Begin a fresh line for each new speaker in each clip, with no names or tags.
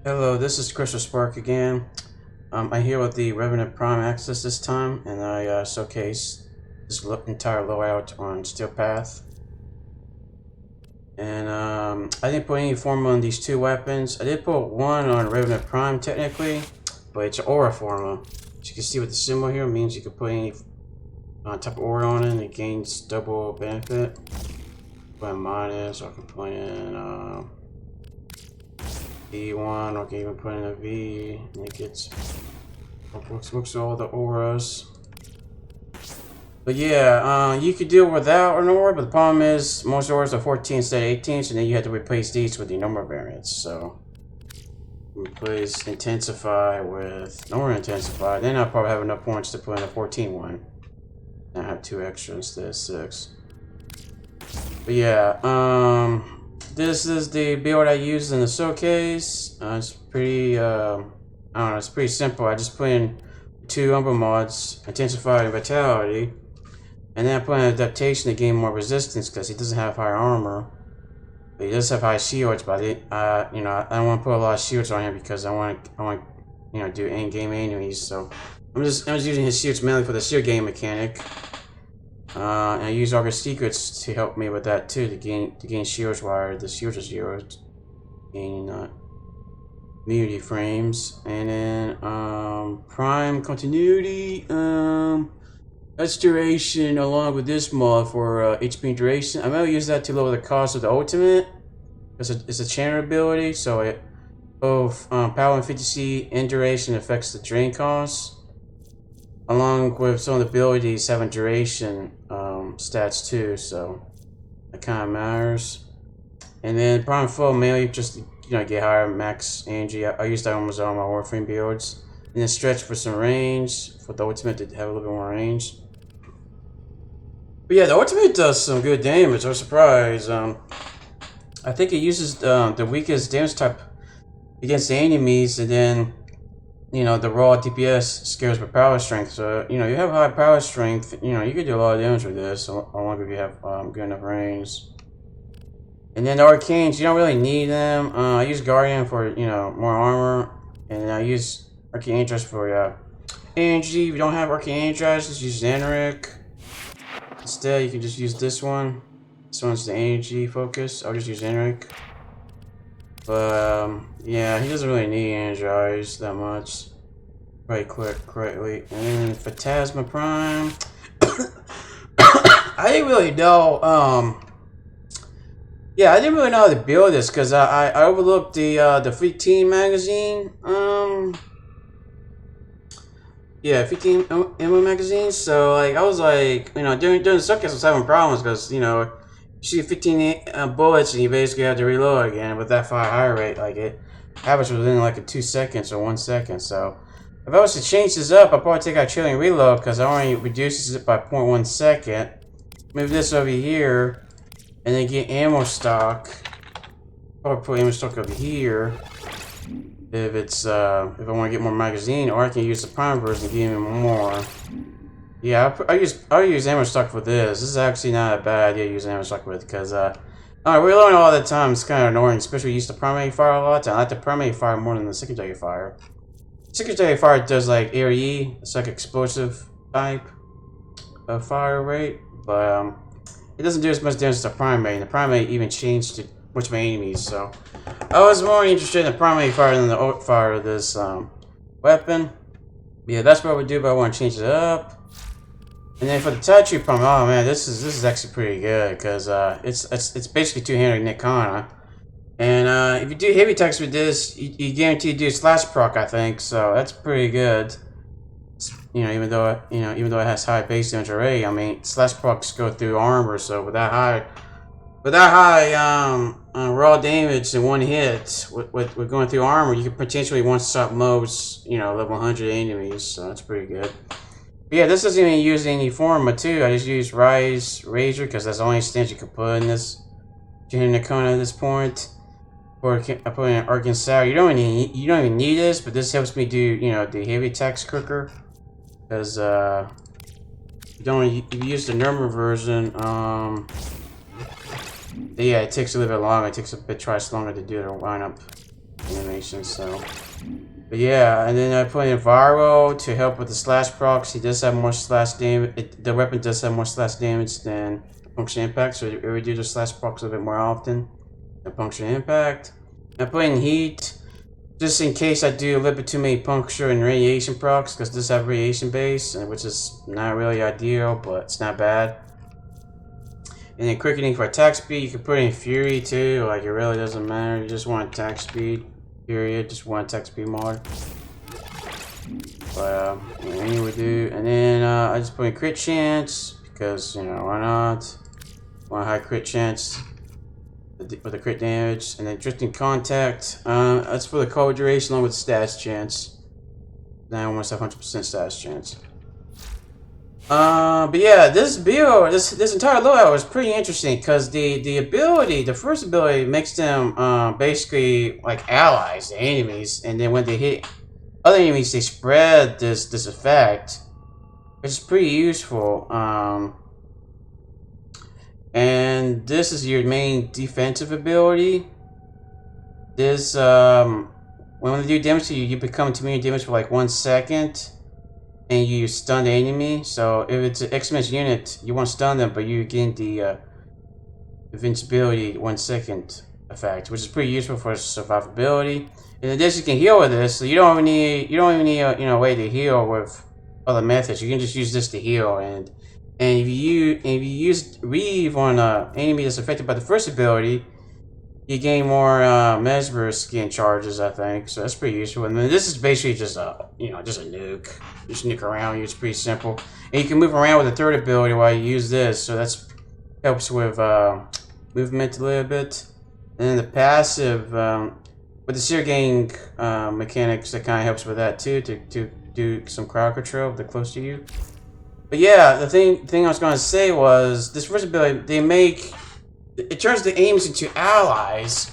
Hello, this is CrystalSpark again. I'm here with the Revenant Prime Access this time, and I showcase this entire loadout on Steel Path. And I didn't put any formula on these two weapons. I did put one on Revenant Prime technically, but it's an Overframe. As you can see with the symbol here, it means you can put any type of aura on it and it gains double benefit. Put in minus, or I can put in V1, or I can even put in a V, and it gets works all the auras. But yeah, you could do it without an aura, but the problem is most auras are 14 instead of 18, so then you have to replace these with the number variants. So replace intensify with no intensify, then I'll probably have enough points to put in a 14 one. And I have 2 extra instead of 6. But yeah, this is the build I used in the showcase. It's pretty, I don't know, it's pretty simple. I just put in 2 Umber mods, Intensify and Vitality, and then I put in Adaptation to gain more resistance because he doesn't have high armor. But he does have high shields, but I don't want to put a lot of shields on him because I want, do in-game enemies. So I'm just using his shields mainly for the shield game mechanic. And I use August Secrets to help me with that too, to gain shields while the shields are zeroed. Gaining immunity frames. And then Prime Continuity, that's duration along with this mod for HP and duration. I'm gonna use that to lower the cost of the ultimate. It's a channel ability, so it both power and efficiency and duration affects the drain cost. Along with some of the abilities having duration stats too, so that kind of matters. And then Prime Flow mainly just get higher max energy. I use that almost all my Warframe builds. And then Stretch for some range, for the ultimate to have a little bit more range. But yeah, the ultimate does some good damage. I was surprised. I think it uses the weakest damage type against the enemies, and then the raw DPS scales with power strength. So, you have high power strength, you could do a lot of damage with this, so long as you have good enough range. And then the Arcanes, you don't really need them. I use Guardian for, more armor. And I use Arcane Interest for energy. If you don't have Arcane Interest, just use Xanaric. Instead, you can just use this one. This one's the energy focus. I'll just use Xanaric. But, yeah, he doesn't really need Energize that much. Right click correctly. And then Phantasma Prime. I didn't really know, yeah, I didn't really know how to build this because I overlooked the 15 magazine. Yeah, 15 ammo magazine. So, like, I was like, during the showcase I was having problems because, you shoot 15 bullets and you basically have to reload again with that high rate. Like, it happens within like 2 seconds or 1 second. So if I was to change this up, I'd probably take out trailing reload because I only reduces it by 0.1 second. Move this over here and then get ammo stock. Probably put ammo stock over here if it's if I want to get more magazine, or I can use the prime version to give me more. Yeah, I use ammo stock for this. This is actually not a bad idea to use ammo stock with, because reloading all the time is kind of annoying, especially use the primary fire a lot. I like the primary fire more than the secondary fire. Secondary fire does like ARE, it's like explosive type of fire rate, but it doesn't do as much damage as the primary. And the primary even changed to which my enemies. So I was more interested in the primary fire than the ult fire of this weapon. Yeah, that's what I would do, but I want to change it up. And then for the tattoo pump, oh man, this is actually pretty good because it's basically two-handed Nikana. And if you do heavy attacks with this, you guarantee to do slash proc, I think. So that's pretty good. Even though it has high base damage already, I mean slash procs go through armor, so with that high raw damage in one hit with going through armor, you could potentially one-shot most level 100 enemies. So that's pretty good. But yeah, this doesn't even use any Forma too. I just use Razor because that's the only stance you can put in this Nikona at this point. Or I put in Arcane Sour. You don't even need this, but this helps me do the heavy attacks quicker. Because if you use the normal version, yeah, it takes a little bit longer. It takes a bit twice longer to do the lineup. animation, so. But yeah, and then I put in Viro to help with the slash procs. He does have more slash damage. The weapon does have more slash damage than puncture impact, so it would do the slash procs a bit more often than puncture impact. I put in heat just in case I do a little bit too many puncture and radiation procs, because this have radiation base, which is not really ideal, but it's not bad. And then quickening for attack speed, you can put in Fury too, like it really doesn't matter. You just want attack speed, period. Just want attack speed mod. But any would do. And then I just put in crit chance, because, you know, why not? Want a high crit chance with the crit damage. And then drifting contact, that's for the cold duration along with stats chance. Then I almost have 100% stats chance. But yeah, this build, this entire loadout was pretty interesting because the first ability makes them basically like allies to enemies, and then when they hit other enemies, they spread this effect, which is pretty useful. And this is your main defensive ability. This when they do damage to you, you become immune to damage for like 1 second. And you stun the enemy, so if it's an X-Men unit, you won't stun them, but you gain the invincibility 1 second effect, which is pretty useful for survivability. In addition, you can heal with this, so you don't even need a way to heal with other methods. You can just use this to heal, and if you use Reeve on an enemy that's affected by the first ability, you gain more Mesmer skin charges, I think, so that's pretty useful. And then this is basically just a nuke. Just nuke around you. It's pretty simple, and you can move around with the third ability while you use this, so that's helps with movement a little bit. And then the passive with the seer gang mechanics, that kind of helps with that too, to do some crowd control if they're close to you. But yeah, the thing I was going to say was this first ability it turns the enemies into allies,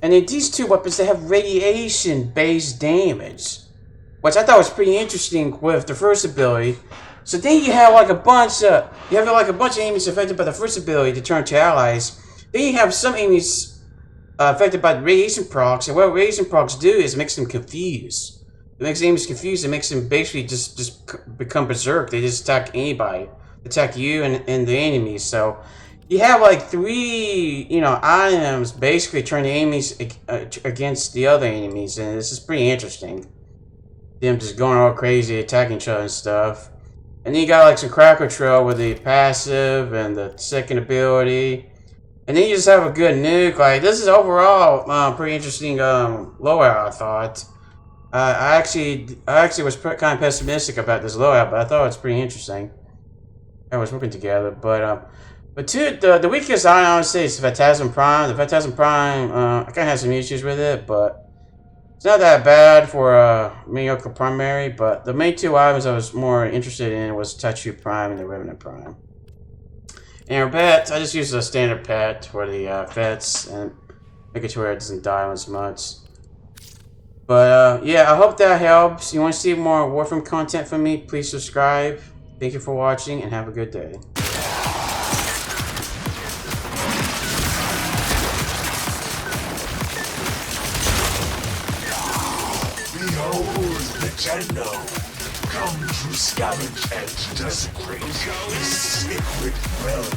and in these two weapons they have radiation-based damage, which I thought was pretty interesting with the first ability. So then you have like a bunch of enemies affected by the first ability to turn to allies. Then you have some enemies affected by the radiation procs, and what radiation procs do is makes them confused. It makes enemies confused. It makes them basically just become berserk. They just attack anybody, attack you and the enemies. So you have like 3, items basically turn the enemies against the other enemies, and this is pretty interesting. Them just going all crazy, attacking each other and stuff. And then you got like some crowd control with the passive and the second ability. And then you just have a good nuke. Like, this is overall pretty interesting loadout, I thought. I actually was kind of pessimistic about this loadout, but I thought it was pretty interesting. I was working together, but the weakest I would say is Phantasm Prime. The Phantasm Prime, I kind of had some issues with it, but it's not that bad for a mediocre primary. But the main 2 items I was more interested in was Tattoo Prime and the Revenant Prime. And our pets, I just use a standard pet for the pets and make it to where it doesn't die as much. But yeah, I hope that helps. You want to see more Warframe content from me, please subscribe. Thank you for watching, and have a good day.
Behold the Tenno, come to scavenge and desecrate this sacred realm.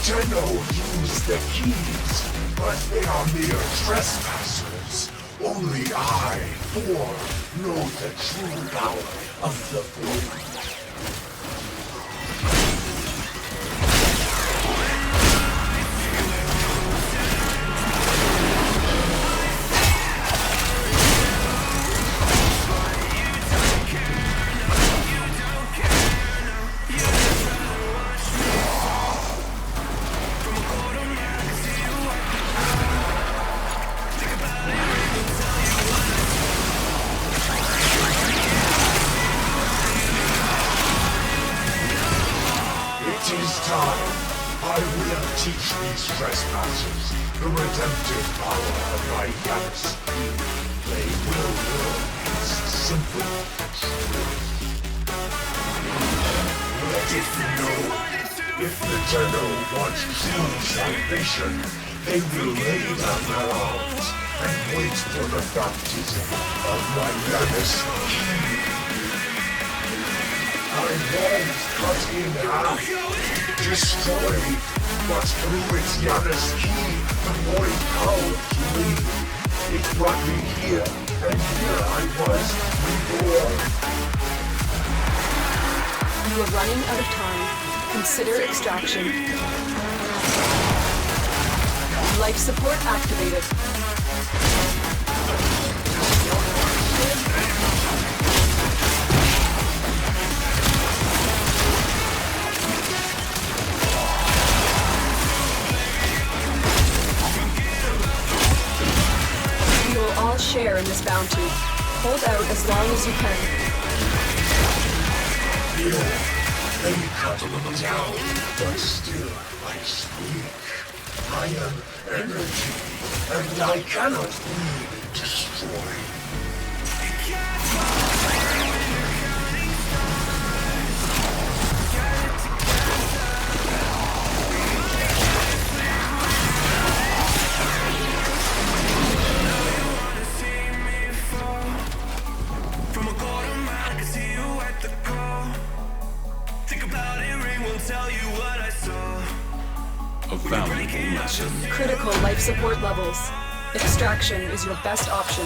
Tenno use the keys, but they are mere trespassers. Only I, Thor, know the true power of the blade. It is time. I will teach these trespassers the redemptive power of my goddess. They will learn its simple truth. Let it know. If the Tenno want true salvation, they will lay down their arms and wait for the baptism of my Yanis key. I was cut in half, destroyed, but through its Yanis key, the void power to leave. It brought me here, and here I was reborn.
You are running out of time. Consider extraction. Life support activated. We will all share in this bounty. Hold out as long as you can.
They cut me down, but still I speak. I am energy, and I cannot be destroyed.
A valuable lesson.
Critical life support levels. Extraction is your best option.